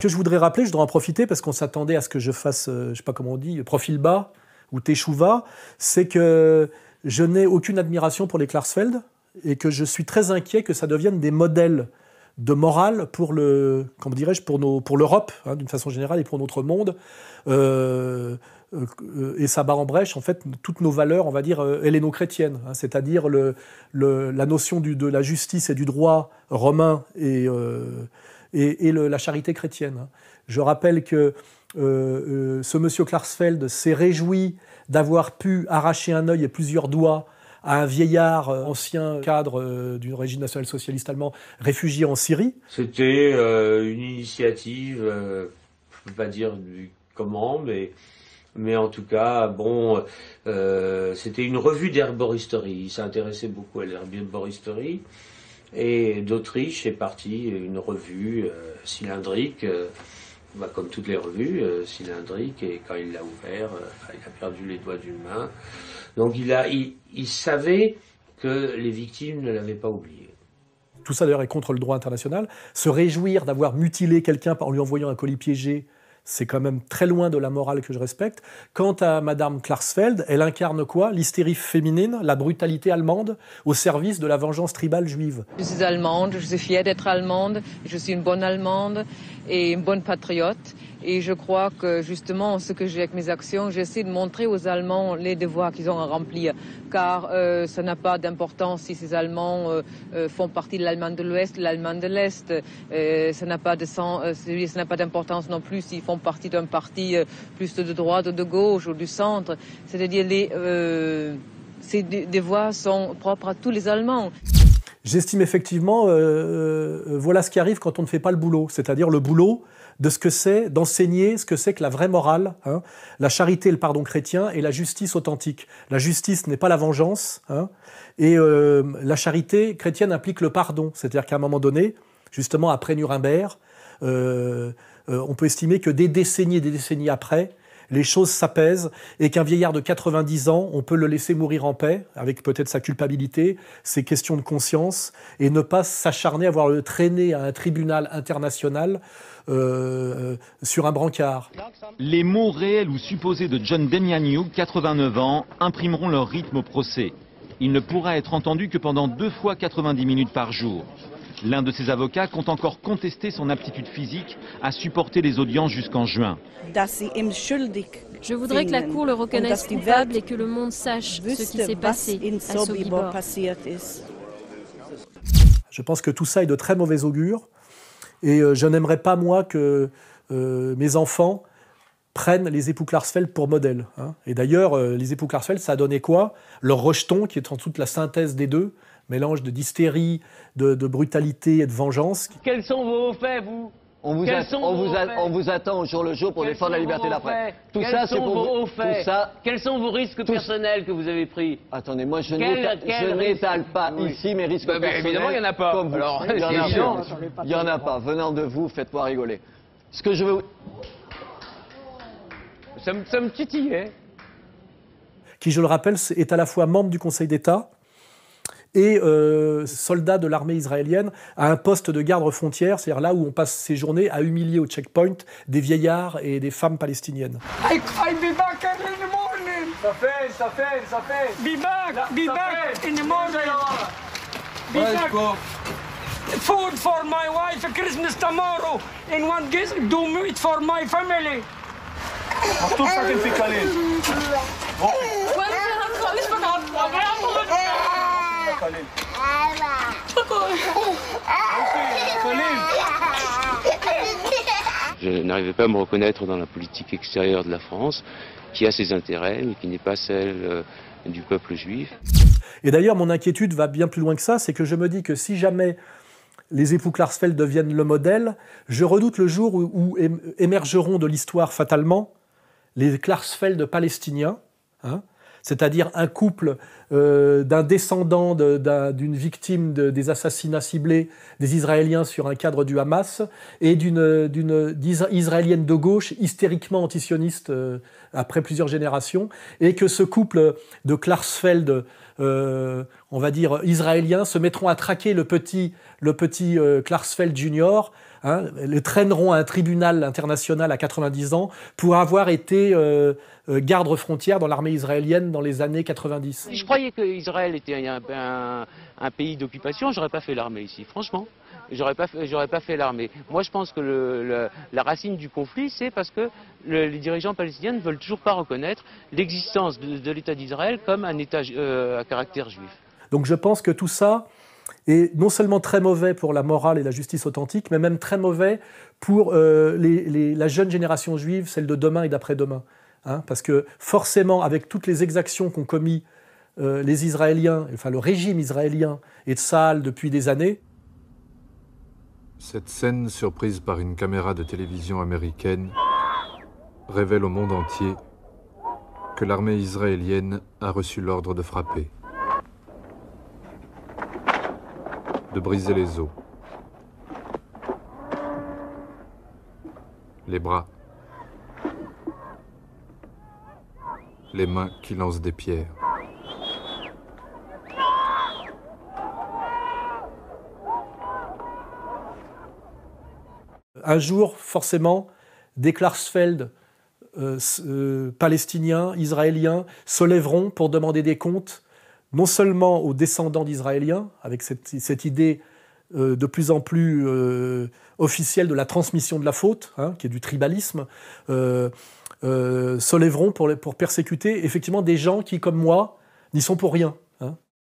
que je voudrais rappeler, je dois en profiter parce qu'on s'attendait à ce que je fasse, je ne sais pas comment on dit, profil bas ou teshuva, c'est que je n'ai aucune admiration pour les Klarsfeld et que je suis très inquiet que ça devienne des modèles de morale pour pour l'Europe, hein, d'une façon générale, et pour notre monde. Et ça bat en brèche, en fait, toutes nos valeurs, on va dire, helléno-chrétiennes, hein, c'est-à-dire la notion de la justice et du droit romain et la charité chrétienne. Hein. Je rappelle que ce monsieur Klarsfeld s'est réjoui d'avoir pu arracher un œil et plusieurs doigts à un vieillard ancien cadre du régime national-socialiste allemand réfugié en Syrie. C'était une initiative, je ne peux pas dire comment, mais en tout cas, bon, c'était une revue d'herboristerie. Il s'intéressait beaucoup à l'herboristerie. Et d'Autriche est partie une revue cylindrique, comme toutes les revues, cylindriques, et quand il l'a ouvert, il a perdu les doigts d'une main. Donc il savait que les victimes ne l'avaient pas oublié. Tout ça d'ailleurs est contre le droit international. Se réjouir d'avoir mutilé quelqu'un en lui envoyant un colis piégé, c'est quand même très loin de la morale que je respecte. Quant à Madame Klarsfeld, elle incarne quoi? L'hystérie féminine, la brutalité allemande, au service de la vengeance tribale juive. Je suis allemande, je suis fière d'être allemande, je suis une bonne allemande et une bonne patriote. Et je crois que justement, ce que j'ai avec mes actions, j'essaie de montrer aux Allemands les devoirs qu'ils ont à remplir. Car ça n'a pas d'importance si ces Allemands font partie de l'Allemagne de l'Ouest, de l'Allemagne de l'Est. Ça n'a pas d'importance non plus s'ils font partie d'un parti plus de droite ou de gauche ou du centre. C'est-à-dire ces devoirs sont propres à tous les Allemands. J'estime effectivement, voilà ce qui arrive quand on ne fait pas le boulot, c'est-à-dire le boulot de ce que c'est d'enseigner ce que c'est que la vraie morale, hein, la charité et le pardon chrétien et la justice authentique. La justice n'est pas la vengeance, hein, et la charité chrétienne implique le pardon, c'est-à-dire qu'à un moment donné, justement après Nuremberg, on peut estimer que des décennies après, les choses s'apaisent et qu'un vieillard de 90 ans, on peut le laisser mourir en paix, avec peut-être sa culpabilité, ses questions de conscience, et ne pas s'acharner à voir le traîner à un tribunal international sur un brancard. Les mots réels ou supposés de John Demjanjuk, 89 ans, imprimeront leur rythme au procès. Il ne pourra être entendu que pendant 2 fois 90 minutes par jour. L'un de ses avocats compte encore contester son aptitude physique à supporter les audiences jusqu'en juin. Je voudrais que la Cour le reconnaisse coupable et que le monde sache ce qui s'est passé à Sobibor. Je pense que tout ça est de très mauvais augure et je n'aimerais pas, moi, que mes enfants prennent les époux Klarsfeld pour modèle. Hein. Et d'ailleurs, les époux Klarsfeld, ça a donné quoi? Leur rejeton, qui est en toute la synthèse des deux, mélange d'hystérie, de brutalité et de vengeance. Quels sont vos faits, vous? On vous attend au jour le jour pour défendre la liberté de la presse. Tout ça, c'est pour vos faits. Quels sont vos risques personnels que vous avez pris? Attendez, moi je n'étale pas ici mes risques personnels. Évidemment, il n'y en a pas. Alors, il n'y en a pas. Venant de vous, faites-moi rigoler. Ce que je veux... Ça me titille, hein. Qui, je le rappelle, est à la fois membre du Conseil d'État et soldat de l'armée israélienne à un poste de garde-frontière, c'est-à-dire là où on passe ses journées à humilier au checkpoint des vieillards et des femmes palestiniennes. I'll be back early in the morning. Ça fait. Be back in the morning. Be back. Food for my wife, Christmas tomorrow, and one gift, do it for my family. مكتوب ساكن في كاليل. Je n'arrivais pas à me reconnaître dans la politique extérieure de la France, qui a ses intérêts, mais qui n'est pas celle du peuple juif. Et d'ailleurs, mon inquiétude va bien plus loin que ça, c'est que je me dis que si jamais les époux Klarsfeld deviennent le modèle, je redoute le jour où émergeront de l'histoire fatalement les Klarsfeld palestiniens, hein, c'est-à-dire un couple d'un descendant d'une victime des assassinats ciblés des Israéliens sur un cadre du Hamas et d'une Israélienne de gauche hystériquement antisioniste après plusieurs générations, et que ce couple de Klarsfeld, on va dire israéliens, se mettront à traquer le petit Klarsfeld Junior le traîneront à un tribunal international à 90 ans pour avoir été garde frontière dans l'armée israélienne dans les années 90. Si je croyais qu'Israël était un pays d'occupation, j'aurais pas fait l'armée ici, franchement. J'aurais pas fait l'armée. Moi, je pense que la racine du conflit, c'est parce que les dirigeants palestiniens ne veulent toujours pas reconnaître l'existence de l'État d'Israël comme un État à caractère juif. Donc je pense que tout ça est non seulement très mauvais pour la morale et la justice authentique, mais même très mauvais pour la jeune génération juive, celle de demain et d'après-demain. Parce que forcément, avec toutes les exactions qu'ont commis les Israéliens, enfin le régime israélien et Tsahal depuis des années. Cette scène, surprise par une caméra de télévision américaine, révèle au monde entier que l'armée israélienne a reçu l'ordre de frapper, de briser les os, les bras, les mains qui lancent des pierres. Un jour, forcément, des Klarsfeld palestiniens, israéliens, se lèveront pour demander des comptes, non seulement aux descendants d'Israéliens, avec cette idée de plus en plus officielle de la transmission de la faute, qui est du tribalisme, se lèveront pour persécuter effectivement des gens qui, comme moi, n'y sont pour rien.